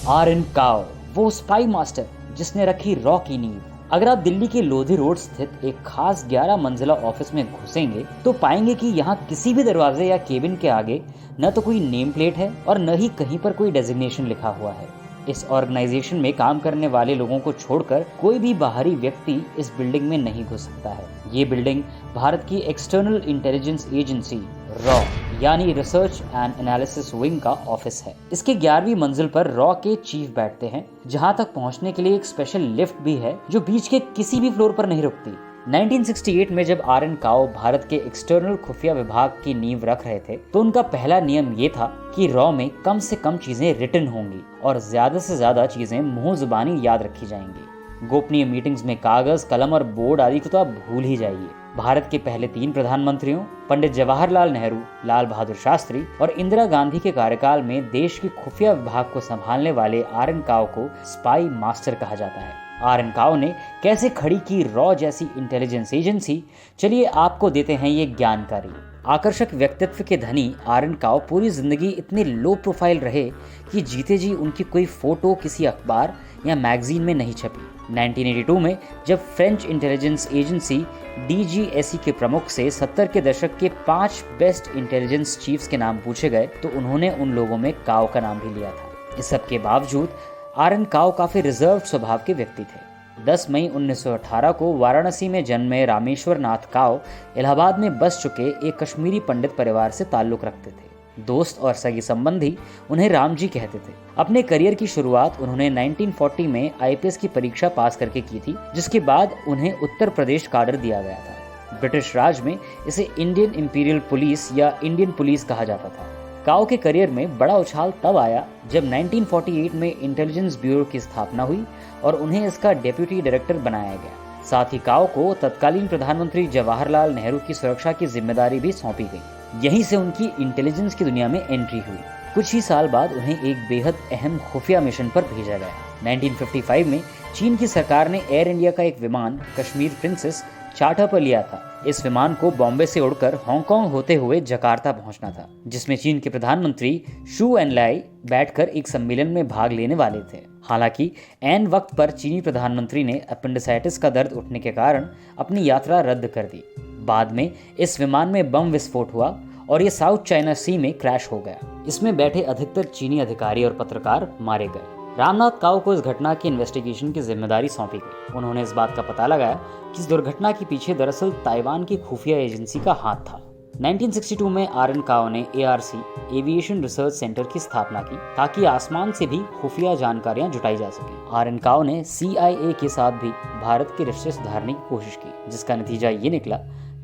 RN काओ, वो spy master जिसने रखी रॉ की नींव। अगर आप दिल्ली के लोधी रोड स्थित एक खास 11 मंजिला ऑफिस में घुसेंगे तो पाएंगे कि यहाँ किसी भी दरवाजे या केबिन के आगे न तो कोई नेम प्लेट है और न ही कहीं पर कोई डेजिग्नेशन लिखा हुआ है। इस ऑर्गेनाइजेशन में काम करने वाले लोगों को छोड़कर कोई भी बाहरी व्यक्ति इस बिल्डिंग में नहीं घुस सकता है। ये बिल्डिंग भारत की एक्सटर्नल इंटेलिजेंस एजेंसी रॉ यानी रिसर्च एंड एनालिसिस विंग का ऑफिस है। इसके 11वीं मंजिल पर रॉ के चीफ बैठते हैं, जहां तक पहुंचने के लिए एक स्पेशल लिफ्ट भी है जो बीच के किसी भी फ्लोर पर नहीं रुकती। 1968 में जब आरएन काओ भारत के एक्सटर्नल खुफिया विभाग की नींव रख रहे थे तो उनका पहला नियम ये था कि रॉ में कम से कम चीजें रिटन होंगी और ज्यादा से ज्यादा चीजें मुंह जुबानी याद रखी जाएंगी। गोपनीय मीटिंग्स में कागज, कलम और बोर्ड आदि को तो आप भूल ही जाइए। भारत के पहले 3 प्रधानमंत्रियों पंडित जवाहरलाल नेहरू, लाल बहादुर शास्त्री और इंदिरा गांधी के कार्यकाल में देश की खुफिया विभाग को संभालने वाले आरएन काओ को स्पाई मास्टर कहा जाता है। आरएन काओ ने कैसे खड़ी की रॉ जैसी इंटेलिजेंस एजेंसी, चलिए आपको देते हैं ये ज्ञानकारी। आकर्षक व्यक्तित्व के धनी आरएन काओ पूरी जिंदगी इतने लो प्रोफाइल रहे कि जीते जी उनकी कोई फोटो किसी अखबार या मैगजीन में नहीं छपी। 1982 में जब फ्रेंच इंटेलिजेंस एजेंसी डीजीएसई के प्रमुख से 70 के दशक के 5 बेस्ट इंटेलिजेंस चीफ्स के नाम पूछे गए तो उन्होंने उन लोगों में काओ का नाम भी लिया था। इस सब के बावजूद आरएन काओ काफी रिजर्व स्वभाव के व्यक्ति थे। 10 मई 1918 को वाराणसी में जन्मे रामेश्वर नाथ काओ इलाहाबाद में बस चुके एक कश्मीरी पंडित परिवार से ताल्लुक रखते थे। दोस्त और सगी संबंधी उन्हें राम जी कहते थे। अपने करियर की शुरुआत उन्होंने 1940 में आईपीएस की परीक्षा पास करके की थी, जिसके बाद उन्हें उत्तर प्रदेश काडर दिया गया था। ब्रिटिश राज में इसे इंडियन इंपीरियल पुलिस या इंडियन पुलिस कहा जाता था। काओ के करियर में बड़ा उछाल तब आया जब 1948 में इंटेलिजेंस ब्यूरो की स्थापना हुई और उन्हें इसका डेप्यूटी डायरेक्टर बनाया गया। साथ ही काओ को तत्कालीन प्रधानमंत्री जवाहरलाल नेहरू की सुरक्षा की जिम्मेदारी भी सौंपी गई। यहीं से उनकी इंटेलिजेंस की दुनिया में एंट्री हुई। कुछ ही साल बाद उन्हें एक बेहद अहम खुफिया मिशन पर भेजा गया। 1955 में चीन की सरकार ने एयर इंडिया का एक विमान कश्मीर प्रिंसेस चार्टर पर लिया था। इस विमान को बॉम्बे से उड़कर हांगकांग होते हुए जकार्ता पहुंचना था, जिसमें चीन के प्रधानमंत्री शू एनलाई बैठकर एक सम्मेलन में भाग लेने वाले थे। हालांकि ऐन वक्त पर चीनी प्रधानमंत्री ने अपेंडिसाइटिस का दर्द उठने के कारण अपनी यात्रा रद्द कर दी। बाद में इस विमान में बम विस्फोट हुआ और ये साउथ चाइना सी में क्रैश हो गया। इसमें बैठे अधिकतर चीनी अधिकारी और पत्रकार मारे गए। रामनाथ काओ को इस घटना की इन्वेस्टिगेशन की जिम्मेदारी सौंपी गई। उन्होंने इस बात का पता लगाया कि इस दुर्घटना के पीछे दरअसल ताइवान की खुफिया एजेंसी का हाथ था। 1962 में आरएन काओ ने एआरसी एविएशन रिसर्च सेंटर की स्थापना की ताकि आसमान से भी खुफिया जानकारियां जुटाई जा सके। आरएन काओ ने सीआईए के साथ भी भारत के रिश्ते सुधारने की कोशिश की, जिसका नतीजा ये निकला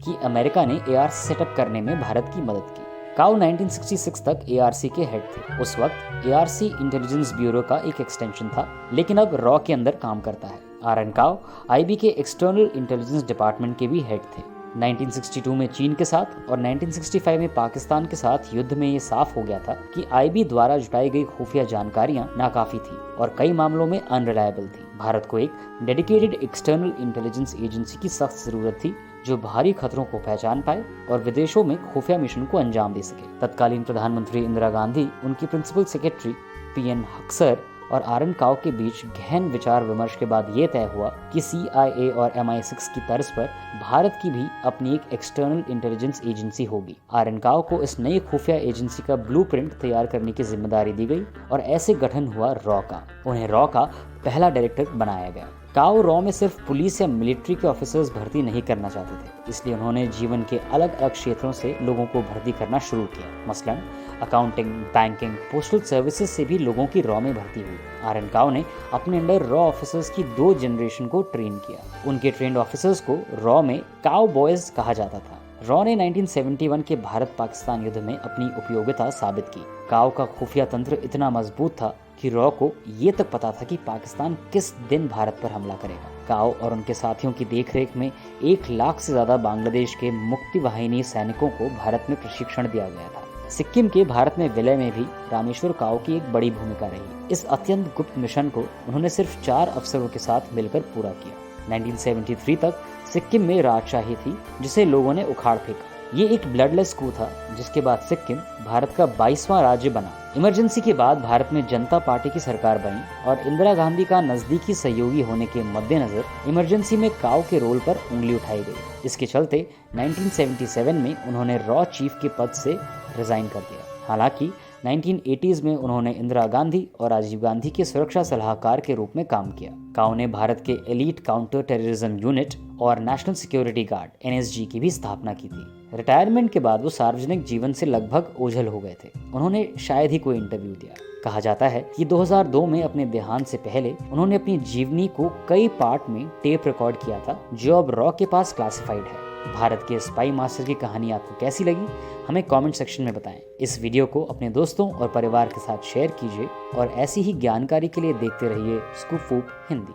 कि अमेरिका ने एआरसी सेटअप करने में भारत की मदद की। काओ 1966 तक एआरसी के हेड थे। उस वक्त एआरसी इंटेलिजेंस ब्यूरो का एक एक्सटेंशन था, लेकिन अब रॉ के अंदर काम करता है। आरएन काओ आईबी के एक्सटर्नल इंटेलिजेंस डिपार्टमेंट के भी हेड थे। 1962 में चीन के साथ और 1965 में पाकिस्तान के साथ युद्ध में ये साफ हो गया था कि आईबी द्वारा जुटाई गई खुफिया जानकारियां नाकाफी थी और कई मामलों में अनरिलायबल थी। भारत को एक डेडिकेटेड एक्सटर्नल इंटेलिजेंस एजेंसी की सख्त जरूरत थी जो भारी खतरों को पहचान पाए और विदेशों में खुफिया मिशन को अंजाम दे सके। तत्कालीन प्रधानमंत्री इंदिरा गांधी, उनकी प्रिंसिपल सेक्रेटरी पीएन हक्सर और आरएन काओ के बीच गहन विचार विमर्श के बाद ये तय हुआ कि सीआईए और MI6 की तर्ज पर भारत की भी अपनी एक एक्सटर्नल इंटेलिजेंस एजेंसी होगी। आरएन काओ को इस नई खुफिया एजेंसी का ब्लूप्रिंट तैयार करने की जिम्मेदारी दी गई और ऐसे गठन हुआ रॉ का। उन्हें रॉ का पहला डायरेक्टर बनाया गया। काओ रॉ में सिर्फ पुलिस या मिलिट्री के ऑफिसर्स भर्ती नहीं करना चाहते थे, इसलिए उन्होंने जीवन के अलग अलग क्षेत्रों से लोगों को भर्ती करना शुरू किया। मसलन अकाउंटिंग, बैंकिंग, पोस्टल सर्विसेज से भी लोगों की रॉ में भर्ती हुई। आरएन काओ ने अपने अंडर रॉ ऑफिसर्स की 2 जनरेशन को ट्रेन किया। उनके ट्रेंड ऑफिसर्स को रॉ में काओ बॉयज कहा जाता था। रॉ ने 1971 के भारत पाकिस्तान युद्ध में अपनी उपयोगिता साबित की। काओ का खुफिया तंत्र इतना मजबूत था कि रॉ को ये तक पता था कि पाकिस्तान किस दिन भारत पर हमला करेगा। काओ और उनके साथियों की देखरेख में 1 लाख से ज्यादा बांग्लादेश के मुक्ति वाहिनी सैनिकों को भारत में प्रशिक्षण दिया गया था। सिक्किम के भारत में विलय में भी रामेश्वर काओ की एक बड़ी भूमिका रही। इस अत्यंत गुप्त मिशन को उन्होंने सिर्फ 4 अफसरों के साथ मिलकर पूरा किया। 1973 तक सिक्किम में राजशाही थी, जिसे लोगों ने उखाड़ फेंका। ये एक ब्लडलेस कू था, जिसके बाद सिक्किम भारत का 22वां राज्य बना। इमरजेंसी के बाद भारत में जनता पार्टी की सरकार बनी और इंदिरा गांधी का नजदीकी सहयोगी होने के मद्देनजर इमरजेंसी में काव के रोल पर उंगली उठाई गई। इसके चलते 1977 में उन्होंने रॉ चीफ के पद से रिजाइन कर दिया। हालांकि 1980s में उन्होंने इंदिरा गांधी और राजीव गांधी के सुरक्षा सलाहकार के रूप में काम किया। काव ने भारत के एलीट काउंटर टेररिज्म यूनिट और नेशनल सिक्योरिटी गार्ड (NSG) की भी स्थापना की थी। रिटायरमेंट के बाद वो सार्वजनिक जीवन से लगभग ओझल हो गए थे। उन्होंने शायद ही कोई इंटरव्यू दिया। कहा जाता है कि 2002 में अपने देहांत से पहले उन्होंने अपनी जीवनी को कई पार्ट में टेप रिकॉर्ड किया था, जो अब रॉ के पास क्लासिफाइड है। भारत के स्पाई मास्टर की कहानी आपको कैसी लगी, हमें कमेंट सेक्शन में बताएं। इस वीडियो को अपने दोस्तों और परिवार के साथ शेयर कीजिए और ऐसी ही जानकारी के लिए देखते रहिए स्कूप फूप हिंदी।